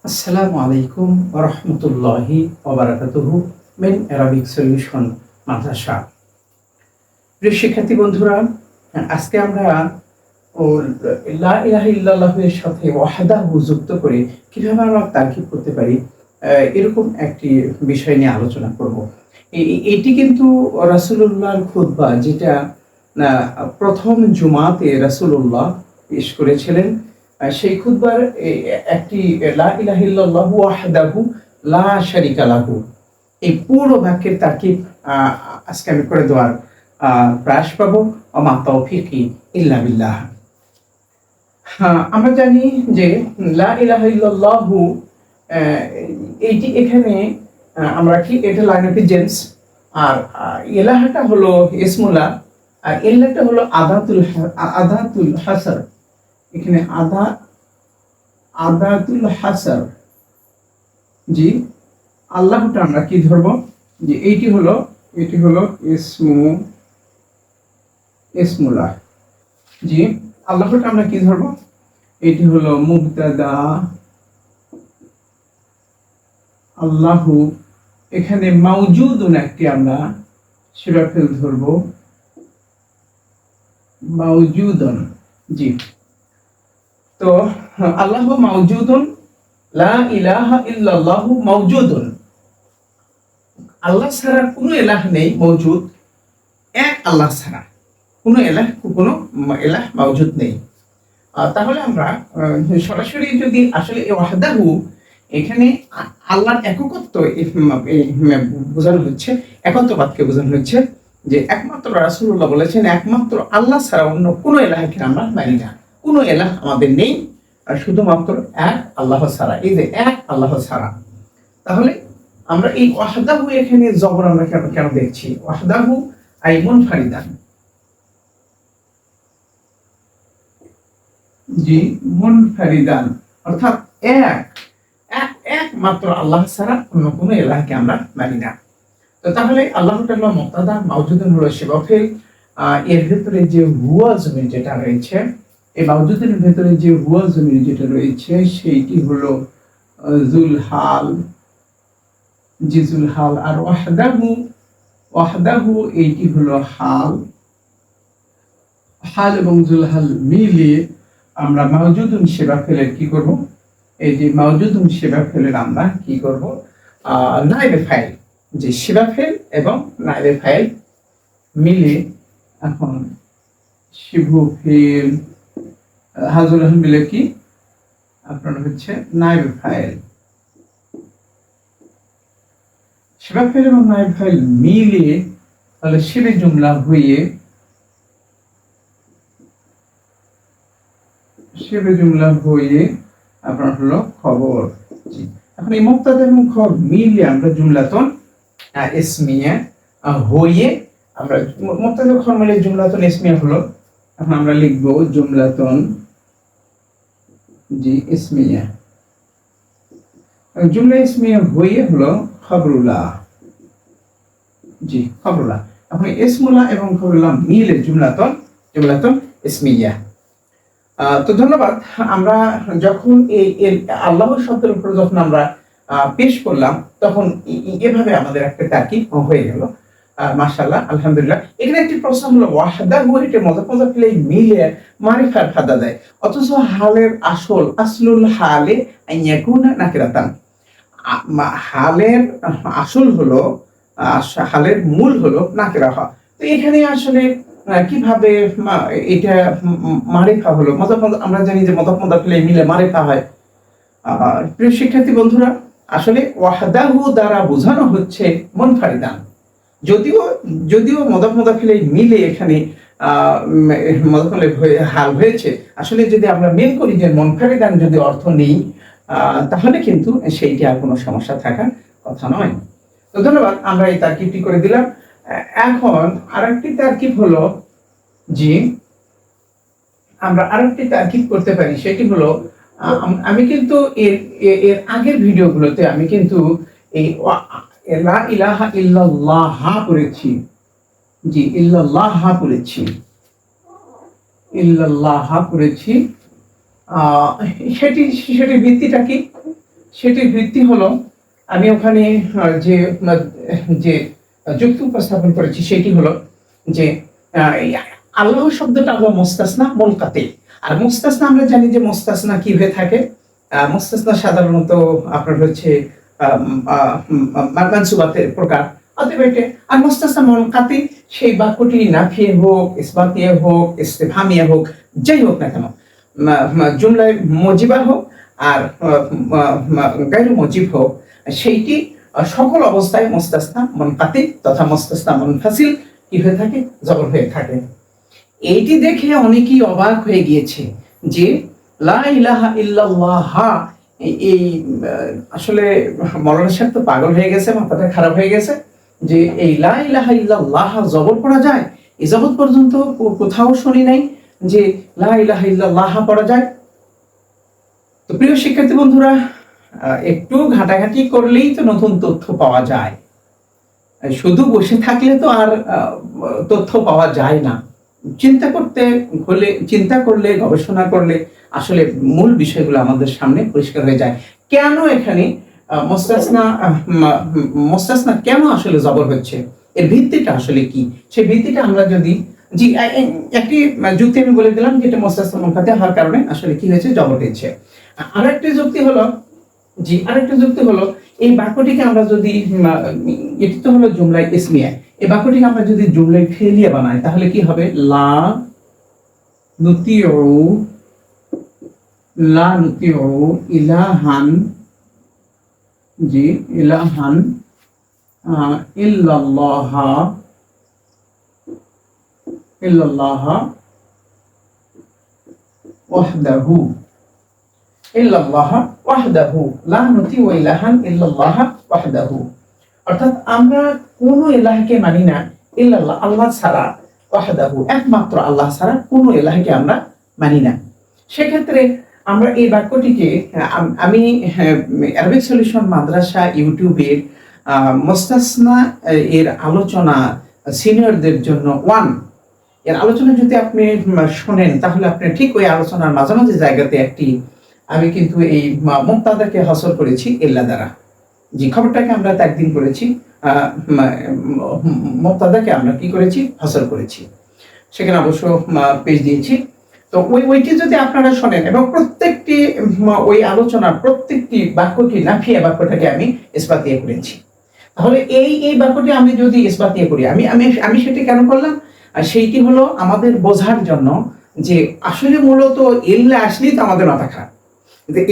আসসালামু আলাইকুম ওয়া রাহমাতুল্লাহি ওয়া বারাকাতুহু মিন অ্যারাবিক সলিউশন মাদ্রাসা। প্রিয় শিক্ষার্থী বন্ধুরা, আজকে আমরা ও লা ইলাহা ইল্লাল্লাহ এর সাথে ওয়াহদাহু যুক্ত করে কিভাবে আমরা তারকিব করতে পারি এরকম একটি বিষয় নিয়ে আলোচনা করব। এটি কিন্তু রাসূলুল্লাহর খুতবা, যেটা প্রথম জুমাতে রাসূলুল্লাহ পেশ করেছিলেন। সেই খুতবার একটি লা ইলাহা ইল্লাল্লাহু ওয়াহদাহু লা শারিকা লাহু, এই পুরো বাক্যের তারকিব আজকে আমি করে দেওয়ার প্রয়াস পাবো। ওমা তাওফিকি ইল্লা বিল্লাহ। আমরা জানি যে লা ইলাহা ইল্লাল্লাহু এইটি এখানে আমরা কি, এটা লাইনটি জেন্স, আর ইলাহাটা হলো ইসমুল্লাহ, আর ইল্লাটা হলো আদাতুল হাসার। এখানে আদাতুল হাসার, জি আল্লাহটা আমরা কি ধরবো, যে এটি হলো ইসমুল্লাহ। জি আল্লাহটা আমরা কি ধরবো, এটি হলো মুবতাদা আল্লাহু। এখানে মাউজুদুন একটি আমরা শিরাফেল ধরবো, মাউজুদুন। জি, তো আল্লাহ মাউজুদুন, লা ইলাহা ইল্লাল্লাহু মাউজুদুন। আল্লাহ ছাড়া কোনো এলাহ নেই মওজুদ, এক আল্লাহ ছাড়া কোনো এলাহ মাউজুদ নেই। তাহলে আমরা সরাসরি যদি আসলে ওয়াহদাহু, এখানে আল্লাহর একত্ব বোঝানো হচ্ছে, একত্ববাদকে বোঝানো হচ্ছে, যে একমাত্র রাসূলুল্লাহ বলেছেন একমাত্র আল্লাহ ছাড়া অন্য কোনো এলাহকে আমরা মানি না, কোনো এলাহ আমাদের নেই, আর শুধুমাত্র এক আল্লাহ ছাড়া, এই যে এক আল্লাহ ছাড়া। তাহলে আমরা এই ওয়াহদাহু এখানে জবর আমরা কেন দেখছি, ওয়াহদাহু আই মুনফারিদান। জি মুনফারিদান অর্থাৎ একমাত্র আল্লাহ ছাড়া অন্য কোনো এলাহকে আমরা মানি না। তো তাহলে আল্লাহটা হলো মুবতাদা, মাউজুদুন হলো শিবাফেল। এর ভেতরে যে হুয়া জমির যেটা রয়েছে, এই মাউজুদের ভেতরে যে হুয়া জমির যেটা রয়েছে সেইটি হলো জুল হাল, জি জুল হাল। আর ওয়াহদাহু এইটি হলো হাল এবং জুল হাল মিলিয়ে আমরা মাউজুদুন শিবাফেলের কি করব, এই যে মাউজুদুন শিবাফেলের আমরা কি করব, নাইবে ফাইল, যে শিবাফেল এবং নাইবে ফাইল মিলে এখন শিবু ফেল হাজুল মিলে কি আপনার হচ্ছে নাইবে ফাইল। শিবাফেল এবং নাইবে ফাইল মিলিয়ে তাহলে শিবে জুমলা হয়ে আপনার হলো খবর। এখন এই মুবতাদা এবং খবর মিলিয়ে আমরা জুমলাতুন ইসমিয়া হয়ে, আমরা মুবতাদা খবর মিলিয়ে জুমলাতুন ইসমিয়া হলো, এখন আমরা লিখবো জুমলাতুন জি ইসমিয়া। জুমলা ইসমিয়া হয়ে হলো খবরুল্লাহ, জি খবরুল্লাহ। এখন ইসমুল্লাহ এবং খবরুল্লাহ মিলে জুমলাতুন ইসমিয়া। তো ধন্যবাদ। আমরা যখন এই আল্লাহ শব্দের উপর যখন আমরা পেশ করলাম, তখন এভাবে আমাদের একটা তারকিব হয়ে গেল। মাশাআল্লাহ, আলহামদুলিল্লাহ। এখানে একটি প্রশ্ন হলো, ওয়াহদাহু এটা মুযাফ মিলে মারিফার ফাদা দেয়, অথচ হালের আসলুল হালে আইয়াকুনা নাকিরাতান। হালের আসল হলো, হালের মূল হলো নাকিরা হওয়া। তো এখানে আসলে কিভাবে এটা মারিফা হলো? আমরা জানি যে মুযাফ মিলে মারিফা হয়। প্রিয় শিক্ষার্থী বন্ধুরা, আসলে ওয়াহদাহু দ্বারা বোঝানো হচ্ছে মুনফারিদান। যদিও মুযাফ মিলে এখানে হাল হয়েছে, আসলে যদি আমরা মেন করি যে মুনফারিদান যদি অর্থ নেই, তাহলে কিন্তু সেইটি আর কোনো সমস্যা থাকার কথা নয়। তো ধন্যবাদ, আমরা এই তারকিবটি করে দিলাম। এখন আরেকটি তারকিব হলো, জি আমরা আরেকটি তারকিব করতে পারি, সেটি হলো আমি কিন্তু এর আগের ভিডিওগুলোতে আমি কিন্তু এই লা ইলাহা ইল্লাল্লাহ পড়েছি, জি ইল্লাল্লাহ পড়েছি। সেটির ভিত্তিটা কি, সেটির ভিত্তি হলো আমি ওখানে যে যে যুক্তি উপস্থাপন করেছি সেটি হলো যে এই আল্লাহ শব্দটা হলো মুস্তাসনা মুনকাতি। আর মুস্তাসনা আমরা জানি যে মুস্তাসনা কি হয়ে থাকে, মুস্তাসনা সাধারণত আপনার হচ্ছে মানসুবাতের প্রকার। অতএব এটা আর মুস্তাসনা মুনকাতি সেই বাক্যটি নাফিয়ে হোক, ইসবাতিয়ে হোক, ইস্তিফহামিয়া হোক, যাই হোক না কেন, জুমলায় মজিবা হোক আর গায়রু মজিব হোক, সেইটি সকল অবস্থায় মুস্তাসনা মুনকাতি তথা মুস্তাসনা মুনফাসিল কি হয়ে থাকে, জবর হয়ে থাকে। এইটি দেখে অনেকেই অবাক হয়ে গিয়েছে যে লা ইলাহা ইল্লাল্লাহ, এই আসলে মৌলানা সাহেব তো পাগল হয়ে গেছে, মাথাটা খারাপ হয়ে গেছে যে এই লা ইলাহা ইল্লাল্লাহ জবর পড়া যায়। এই জবর পর্যন্ত কোথাও শুনি নাই যে লা ইলাহা ইল্লাল্লাহ পড়া যায়। তো প্রিয় শিক্ষার্থী বন্ধুরা, একটু ঘাটাঘাটি করলেই তো নতুন তথ্য পাওয়া যায়, শুধু বসে থাকলে তো আর তথ্য পাওয়া যায় না। চিন্তা করলে গবেষণা করলে আসলে মূল বিষয়গুলো আমাদের সামনে পরিষ্কার হয়ে যায়। কেন এখানে মুস্তাসনা কেন আসলে জবর হচ্ছে, এর ভিত্তিটা আসলে কি, সেই ভিত্তিটা আমরা যদি একটি যুক্তি আমি বলে দিলাম যেটা মুস্তাসনা মুনকাতি হওয়ার কারণে আসলে কি হয়েছে, জবর হয়েছে। আরেকটি যুক্তি হলো এই বাক্যটিকে আমরা যদি এটি তো হলো জুমলায় ইসমিয়া, এই বাক্যটিকে আমরা যদি জুমলায় ফেলিয়া বানাই তাহলে কি হবে, লা নুতিউ ইলাহান ইল্লাল্লাহ ওয়াহদাহু লা নুতিউ ইলাহান ইল্লাল্লাহ ওয়াহদাহু। অর্থাৎ আমরা কোন ইলাহকে মানি না ইল্লাল্লাহ, আল্লাহ ছাড়া, ওয়াহদাহু একমাত্র আল্লাহ ছাড়া কোন ইলাহকে আমরা মানি না। সেক্ষেত্রে আমরা এই বাক্যটিকে আমি আরবিক সলিউশন মাদ্রাসা ইউটিউবের মুস্তাসনা এর আলোচনা সিনিয়রদের জন্য এর আলোচনা যদি আপনি শোনেন তাহলে আপনি ঠিক ওই আলোচনার মাঝামাঝি জায়গাতে একটি আমি কিন্তু এই মুক্তাদাকে হাসর করেছি ইল্লা দ্বারা। যে খবরটাকে আমরা একদিন করেছি, মুক্তাদাকে আমরা কি করেছি, হাসর করেছি, সেখানে অবশ্য পেজ দিয়েছি। তো ওইটি যদি আপনারা শোনেন এবং প্রত্যেকটি ওই আলোচনার প্রত্যেকটি বাক্যটি নাফিয়া বাক্যটাকে আমি ইসবাতিয়ে করেছি, তাহলে এই বাক্যটি আমি যদি ইসবাতিয়ে করি, আমি সেটি কেন করলাম, আর সেইটি হলো আমাদের বোঝার জন্য যে আসলে মূলত ইল্লা আসলেই তো আমাদের মাথা খারাপ।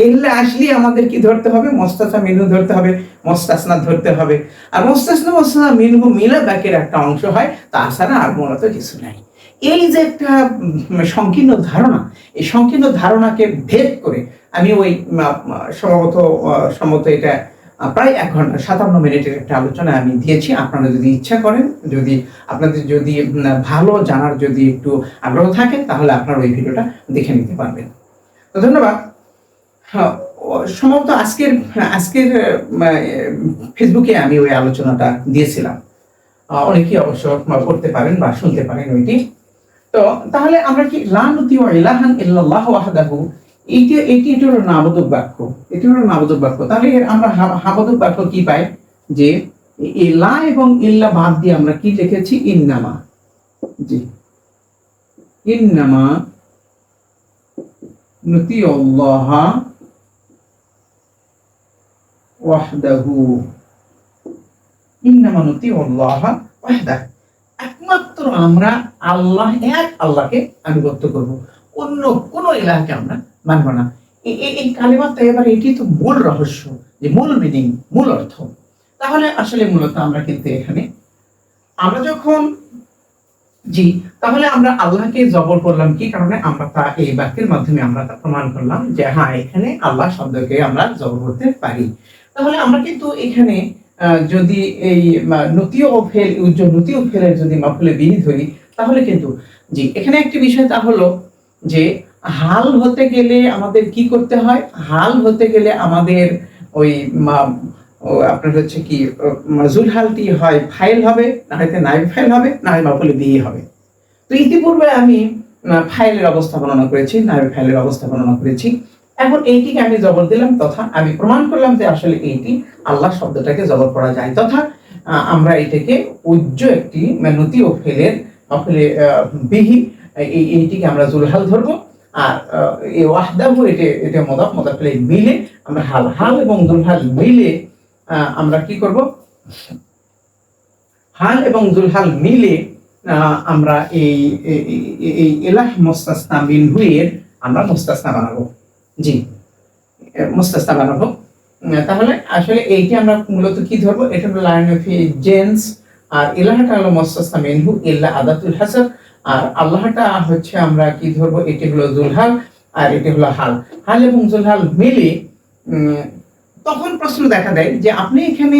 ইল্লা আসলে আমাদের কি ধরতে হবে, মুস্তাসনা মিনহু ধরতে হবে, মুস্তাসনা ধরতে হবে। আর মুস্তাসনা মিনহু মিলা বাক্যের একটা অংশ হয়, তাছাড়া আর মূলত কিছু নাই। এই যে একটা সংকীর্ণ ধারণা, এই সংকীর্ণ ধারণাকে ভেদ করে আমি ওই সম্ভবত এটা প্রায় 1 ঘন্টা 57 মিনিটের একটা আলোচনা আমি দিয়েছি। আপনারা যদি ইচ্ছা করেন, আপনাদের যদি ভালো জানার যদি একটু আগ্রহ থাকে তাহলে আপনারা ওই ভিডিওটা দেখে নিতে পারবেন। তো ধন্যবাদ। সম্ভবত আজকের ফেসবুকে আমি ওই আলোচনাটা দিয়েছিলাম, অনেকেই অবশ্য পড়তে পারেন বা শুনতে পারেন ওইটি। তো তাহলে আমরা কি লা নুতিউ ইলাহান ইল্লাল্লাহ ওয়াহদাহু, এটি হলো নাবোধক বাক্য, তাহলে আমরা হাবোধক বাক্য কি পাই, যে এই লা এবং ইল্লা বাদ দিয়ে আমরা কি লিখেছি, ইন্নামা নুতিউল্লাহ ওয়াহদাহু, একমাত্র আমরা এক আল্লাহকে আনুগত্য করব, অন্য কোন ইলাহকে আমরা মানব না। এই কালিমা তাইয়্যিবা, এটি তো মূল রহস্য, যে মূল মিনিং, মূল অর্থ। তাহলে আসলে মূলত আমরা কিন্তু এখানে আমরা যখন তাহলে আমরা আল্লাহকে জবর করলাম কি কারণে, আমরা তা এই বাক্যের মাধ্যমে আমরা তা প্রমাণ করলাম যে হ্যাঁ, এখানে আল্লাহ শব্দকে আমরা জবর করতে পারি। তাহলে আমরা কিন্তু এখানে যদি এই নুতিউ ফেলের যদি মাফুলে বিহি ধরি, তাহলে কিন্তু এখানে একটি বিষয় তা হলো যে হাল হতে গেলে আমাদের কি করতে হয়, হাল হতে গেলে আমাদের ওই আপনার হচ্ছে কি মাজুল হালটি হয় ফাইল হবে, না হয়তো নাইব ফাইল হবে, না হয় মাফুলে বিহি হবে। তো ইতিপূর্বে আমি ফাইলের অবস্থা বর্ণনা করেছি, নাইব ফাইলের অবস্থা বর্ণনা করেছি। এখন এইটিকে আমি জবর দিলাম তথা আমি প্রমাণ করলাম যে আসলে এইটি আল্লাহ শব্দটাকে জবর করা যায়, তথা আমরা এটাকে উজ্জ একটি নতি ও ফেলের ফেলে বিহি এইটিকে আমরা জুলহাল ধরবো। আর এই ওয়াহদাহু এটা মদাফ ফেলে মিলে আমরা হাল হাল এবং জুলহাল মিলে আমরা কি করব, হাল এবং জুলহাল মিলে আমরা এই এলাহ মুস্তাসনা মিনহু এর আমরা মুস্তাসনা বানাবো। জি, মুস্তাসনা বানাবো। তাহলে আসলে এইটি আমরা মূলত কি ধরবো, এটা হলো লাইন অফ জেন্স, আর ইলাহাটা হলো মুস্তাসনা মিনহু ইল্লা আদাতুল হাসাব, আর আল্লাহটা হচ্ছে আমরা কি ধরবো, এটি হলো জুলহাল আর এটি হলো হাল। হাল এবং জুলহাল মিলে তখন প্রশ্ন দেখা দেয় যে আপনি এখানে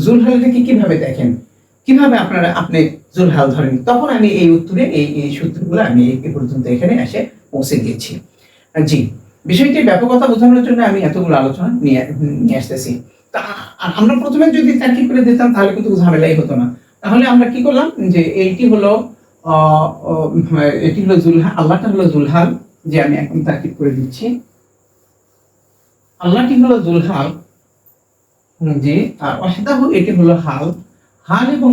জুলহালটাকে কিভাবে দেখেন, কিভাবে আপনি জুলহাল ধরেন। তখন আমি এই উত্তরে এই সূত্রগুলো আমি এই পর্যন্ত এখানে এসে পৌঁছে গিয়েছি। জি, বিষয়টির ব্যাপকতা বোঝানোর জন্য আমি এতগুলো আলোচনা নিয়ে আসতেছি। তা আমরা প্রথমে যদি তার্কিক করে দিতাম তাহলে কিন্তু ঝামেলাই হতো না। তাহলে আমরা কি করলাম যে এটি হলো জুলহাল, আল্লাহটা হলো জুলহাল, যে আমি এখন তার্কিক করে দিচ্ছি। আল্লাহটি হলো জুলহাল, জি, আর ওয়াহদাহু এটি হলো হাল। হাল এবং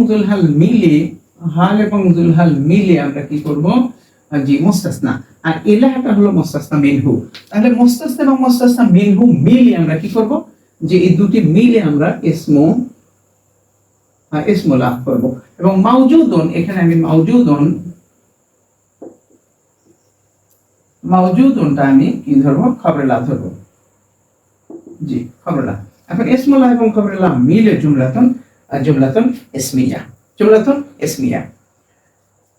জুলহাল মিলে আমরা কি করব, জি, মুস্তাসনা, আর ইলাহাটা হলো মুস্তাসনা মিনহু। তাহলে মুস্তাসনা এবং মুস্তাসনা মিনহু মিলে আমরা কি করব, যে এই দুটি মিলে আমরা ইসমু লাভ করব। এবং মাওজুদুন, এখানে আমি মাওজুদুনটা আমি কি ধরবো, খবরেলা ধরবো। জি, খবরেলা। এখন ইসমুল্লাহ এবং খবরেলা মিলে জুমলাতুন ইসমিয়া।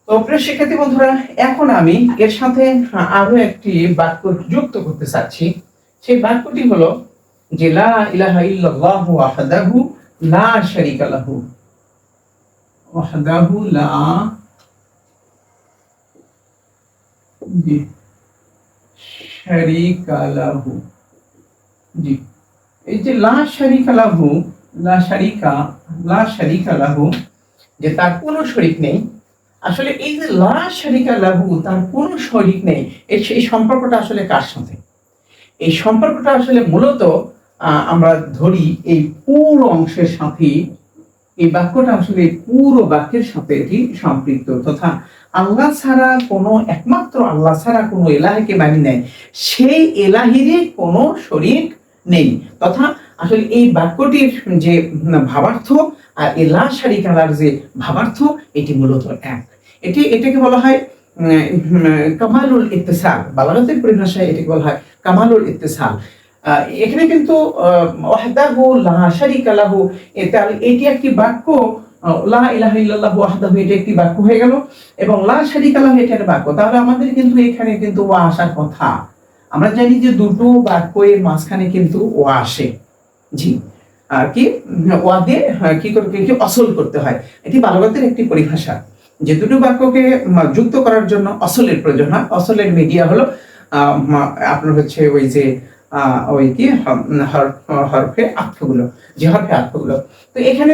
তো প্রিয় শিক্ষার্থী বন্ধুরা, এখন আমি এর সাথে আরো একটি বাক্য যুক্ত করতে চাচ্ছি। সেই বাক্যটি হলো যে লা ইলাহা ইল্লাল্লাহু ওয়াহদাহু লা শারীকা লাহু, ওয়াহদাহু লা শারীকা লাহু। জি, এই যে লা শারীকা লাহু, যে তার কোনো শরীক নেই। আসলে এই যে লা শারীকা লাহু, তার কোনো শরীক নেই, এই সম্পর্কটা আসলে কার সাথে? এই সম্পর্কটা আসলে মূলত আমরা ধরি এই পুরো অংশের সাথে, এই বাক্যটা আসলে পুরো বাক্যের সাথে এটি সম্পৃক্ত, তথা আল্লাহ ছাড়া একমাত্র আল্লাহ ছাড়া কোনো এলাহকে মানি নেয়, সেই এলাহিরই কোনো শরীক নেই। তথা আসলে এই বাক্যটির যে ভাবার্থ আর এই লা শারীকা লাহর যে ভাবার্থ, এটি মূলত এক। এটাকে বলা হয় কামালুল ইত্তিসাল, বালাগাতের পরিভাষায় এটাকে বলা হয় কামালুল ইত্তিসাল। এখানে কিন্তু ওয়াহদাহু লা শারীকা লাহু, এটি একটি বাক্য, লা ইলাহা ইল্লাল্লাহু ওয়াহদাহু এটি একটি বাক্য হয়ে গেল, এবং লা শারীকা লাহু এটা একটা বাক্য। তাহলে আমাদের কিন্তু এখানে কিন্তু ওয়া আসার কথা। আমরা জানি যে দুটো বাক্যের মাঝখানে কিন্তু ওয়া আসে। জি, আর কি ওয়া দিয়ে কি অসল করতে হয়, এটি বালাগাতের একটি পরিভাষা, যে দুটো বাক্যকে যুক্ত করার জন্য অসলের প্রয়োজন হয়। অসলের মিডিয়া হলো আপনার হচ্ছে ওই যে হরফে আত্মগুলো, যে হরফে আত্মগুলো। তো এখানে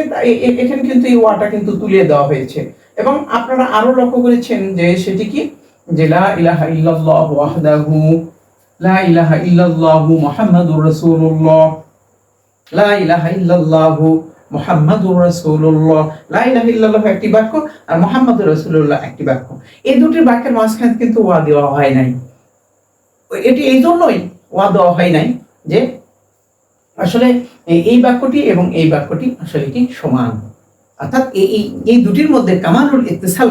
কিন্তু এই ওয়াটা কিন্তু তুলে দেওয়া হয়েছে, এবং আপনারা আরো লক্ষ্য করেছেন যে সেটি কি, যে লা ইলাহা ইল্লাল্লাহু ওয়াহদাহু লা ইলাহা ইল্লাল্লাহু মুহাম্মাদুর রাসূলুল্লাহ, লা ইলাহা ইল্লাল্লাহু মুহাম্মাদুর রাসূলুল্লাহ। লা ইলাহা ইল্লাল্লাহ একটি বাক্য আর মুহাম্মাদুর রাসূলুল্লাহ একটি বাক্য। এই দুটি বাক্যের মাঝখানে কিন্তু ওয়া দেওয়া হয় নাই। এটি এই জন্যই ওয়া দেওয়া হয় নাই যে আসলে এই বাক্যটি এবং এই বাক্যটি আসলে কি সমান, অর্থাৎ এই দুটির মধ্যে কামালুল ইত্তিসাল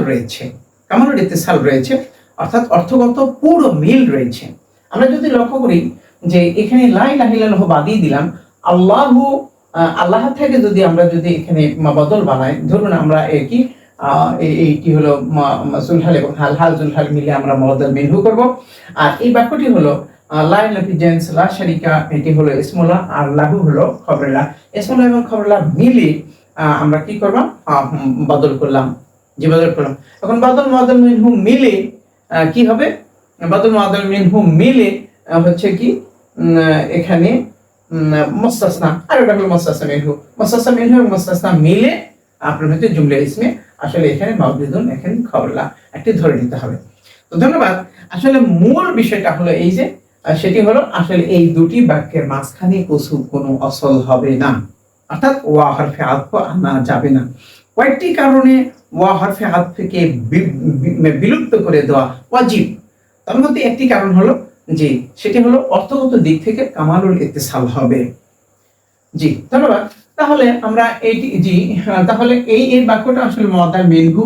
রয়েছে, অর্থাৎ অর্থগত পুরো মিল রয়েছে। আমরা যদি লক্ষ্য করি যে এখানে লা ইলাহা ইল্লাল্লাহ বাদিয়ে দিলাম, আল্লাহ থেকে যদি আমরা এখানে বদল বানাই, ধরুন আমরা এইটি হলো জুলহাল এবং হাল জুলহাল মিলে আমরা বদল মিনহু করব। আর এই বাক্যটি হলো লা ইলাহা জেন্স লা শারীকা, এটি হলো ইসমুল্লাহ, আর লাহু হলো খবরেলা। ইসমুল্লাহ এবং খবরেলা মিলে আমরা কি করব, বদল করলাম। এখন বদল মিনহু মিলে কি হবে, বদল মিনহু মিলে হচ্ছে কি এখানে মুস্তাসনা, আর এটা হলো মুস্তাসনা মিনহু এবং মুস্তাসনা মিলে আপনার হচ্ছে জুমলা ইসমে। আসলে এখানে মাউজুদুন, এখানে খবরলা একটি ধরে নিতে হবে। তো ধন্যবাদ। আসলে মূল বিষয়টা হলো এই যে সেটি হলো আসলে এই দুটি বাক্যের মাঝখানে কোনো অসল হবে না, অর্থাৎ ওয়া হরফে আতফ আনা যাবে না। কয়েকটি কারণে ওয়া হরফে আতফকে বিলুপ্ত করে দেওয়া ওয়াজিব। তার মধ্যে একটি কারণ হলো যে সেটি হলো অর্থগত দিক থেকে কামালুল ইত্তিসাল হবে। জি ধন্যবাদ। তাহলে আমরা তাহলে এই বাক্যটা আসলে মুআদ্দাল মিনহু,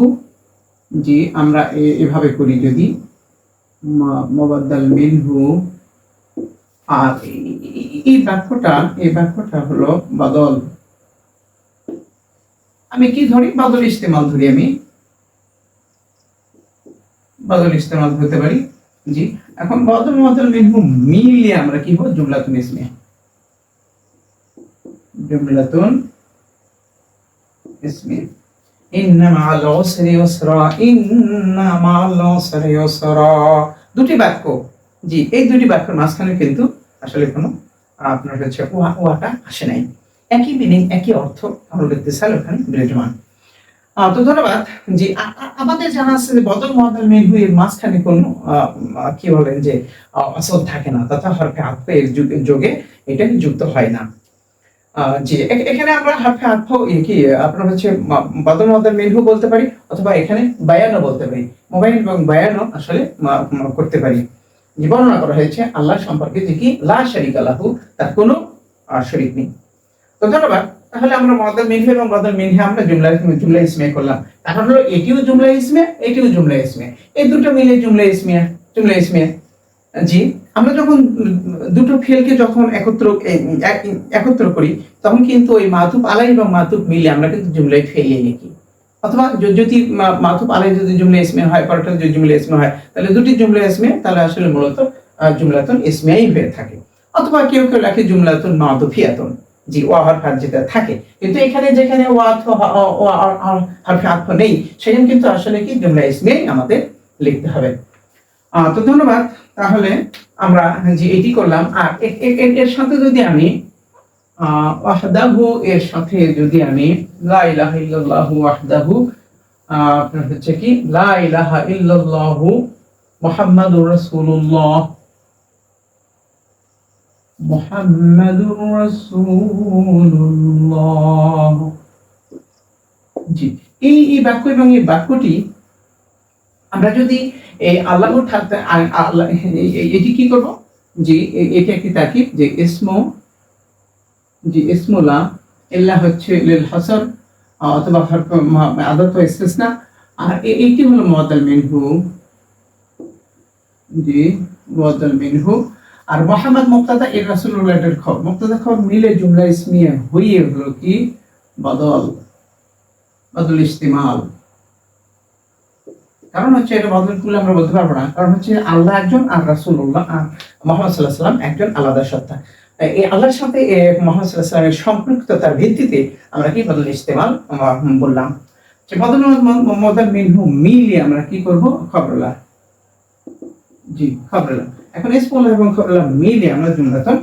জি আমরা এভাবে করি, যদি মুআদ্দাল মিনহু, আর এই বাক্যটা হলো বদল, আমি কি ধরি, বদল ইস্তেমাল ধরি, আমি বদল ইস্তেমাল ধরতে পারি। জি এখন বদল মুআদ্দাল মিনহু মিলিয়ে আমরা কি হবে, জুমলাতুন ইসমিয়া, জুমলাতুন ইসমিয়া। ইন্না মাআল উসরি ইউসরা, ইন্না মাআল উসরি ইউসরা, দুটি বাক্য। জি এই দুটি বাক্যের মাঝখানে কিন্তু আসলে কোনো আপনার হচ্ছে ওয়াটা আসে নাই, একই মিনিং একই অর্থ কামালুল ইত্তিসাল ওখানে বিরাজমান। তো ধন্যবাদ। জি আমাদের জানা আছে যে বদল মুআদ্দাল মিনহু এর মাঝখানে কোনো কি বলেন যে আসল থাকে না, তথা হরফে আতফের যোগে এটা যুক্ত হয় না। জি এখানে আমরা হরফে আতফ কি আপনার হচ্ছে বদল মুআদ্দাল মিনহু বলতে পারি, অথবা এখানে বায়ানও বলতে পারি, মোবাইন এবং বায়ানও আসলে করতে পারি। যে বর্ণনা করা হয়েছে আল্লাহ সম্পর্কে যে কি লা শারিকা লাহু, তার কোনো শরীক নেই। তো ধন্যবাদ। তাহলে আমরা মুআদ্দাল মিনহু এবং বদল মিনহু আমরা জুমলা ইসমিয়া করলাম। তাহলে হলো এটিও জুমলা ইসমিয়া, এটিও জুমলা ইসমিয়া, এই দুটো মিলে জুমলা ইসমিয়া। জি আমরা যখন দুটো ফেলকে যখন একত্র করি তখন কিন্তু ওই মাতুফ আলাই এবং মাতুফ মিলে আমরা কিন্তু জুমলায় ফেলে লিখি, অথবা যদি মাতুফ আলাই যদি জুমলা ইসমিয়া হয়, পরটা যদি জুমলা ইসমিয়া হয়, তাহলে দুটি জুমলা ইসমিয়া, তাহলে আসলে মূলত জুমলাতুন ইসমিয়াই হয়ে থাকে। অথবা কেউ লেখে জুমলাতুন মাতুফিয়াতুন, জি ওয়া হরফ যেটা থাকে, কিন্তু এখানে যেখানে ওয়া হরফে আতফ নেই সেখানে কিন্তু আসলে কি জুমলা ইসমিয়াই আমাদের লিখতে হবে। তো ধন্যবাদ। তাহলে আমরা যে এটি করলাম, আর এর সাথে যদি আমি ওয়াহদাহু এর সাথে যদি আমি লা ইলাহা ইল্লাল্লাহু ওয়াহদাহু, আপনার হচ্ছে কি লা ইলাহা ইল্লাল্লাহু মুহাম্মাদুর রাসূলুল্লাহ, মুহাম্মাদুর রাসূলুল্লাহ, জি এই বাক্য এবং এই বাক্যটি আমরা যদি এই আল্লাহর থাকতে আল্লাহ এটি কি করব, যে এটি একটি তাকিব, যে ইসমুলা ইল্লা হচ্ছে লিল হাসর অথবা হরফ আদাত ওয়া ইসতিসনা, আর এইটি হলো মুআদ্দাল মিনহু, জি মুআদ্দাল মিনহু। আর মুহাম্মদ মুবতাদা এর রাসূলুল্লাহ এর খবর, মুবতাদা খবর মিলে জুমলা ইসমিয়া হয়ে হলো কি বদল ইস্তেমাল। কারণ হচ্ছে এটা বদল করলে আমরা বলতে পারবো না, কারণ হচ্ছে আল্লাহ একজন আর রাসূলুল্লাহ মুহাম্মদ সাল্লাল্লাহু আলাইহি ওয়াসাল্লাম একজন আলাদা সত্তা। এই আল্লাহর সাথে মুহাম্মদ সাল্লাল্লাহু আলাইহি ওয়াসাল্লামের সম্পৃক্ততার ভিত্তিতে আমরা কি বদল ইস্তেমাল বললাম। যে বদল মুআদ্দাল মিনহু মিলিয়ে আমরা কি করব, খবরুল্লাহ, জি খবরুল্লাহ। এখন ইসমুল্লাহ এবং খবরুল্লাহ মিলিয়ে আমরা জুমলাতুন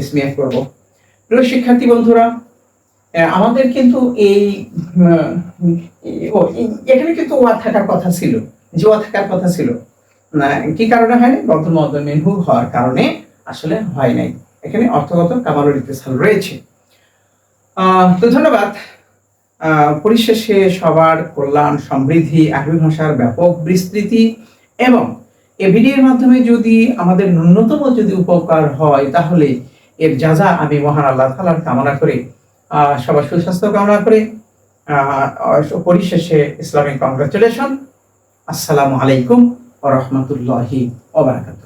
ইসমিয়া করব। প্রিয় শিক্ষার্থী বন্ধুরা, আমাদের কিন্তু এখানে কিন্তু ওয়া থাকার কথা ছিল, যে ওয়া থাকার কথা ছিল না, কি কারণে হয়নি, বদল মুআদ্দাল মিনহু হওয়ার কারণে আসলে হয় নাই। এখানে অর্থগত কামালুল ইত্তিসাল রয়েছে। তো ধন্যবাদ। পরিশেষে সবার কল্যাণ, সমৃদ্ধি, আরবি ভাষার ব্যাপক বিস্তৃতি এবং এই ভিডিওর মাধ্যমে যদি আমাদের ন্যূনতম যদি উপকার হয়, তাহলে এর যাজা আমি মহান আল্লাহ তাআলার কামনা করে সবার সুস্বাস্থ্য কামনা করে পরিশেষে ইসলামিক কংগ্রাচুলেশন। আসসালামু আলাইকুম ওয়া রাহমাতুল্লাহি ওয়া বারাকাতুহু।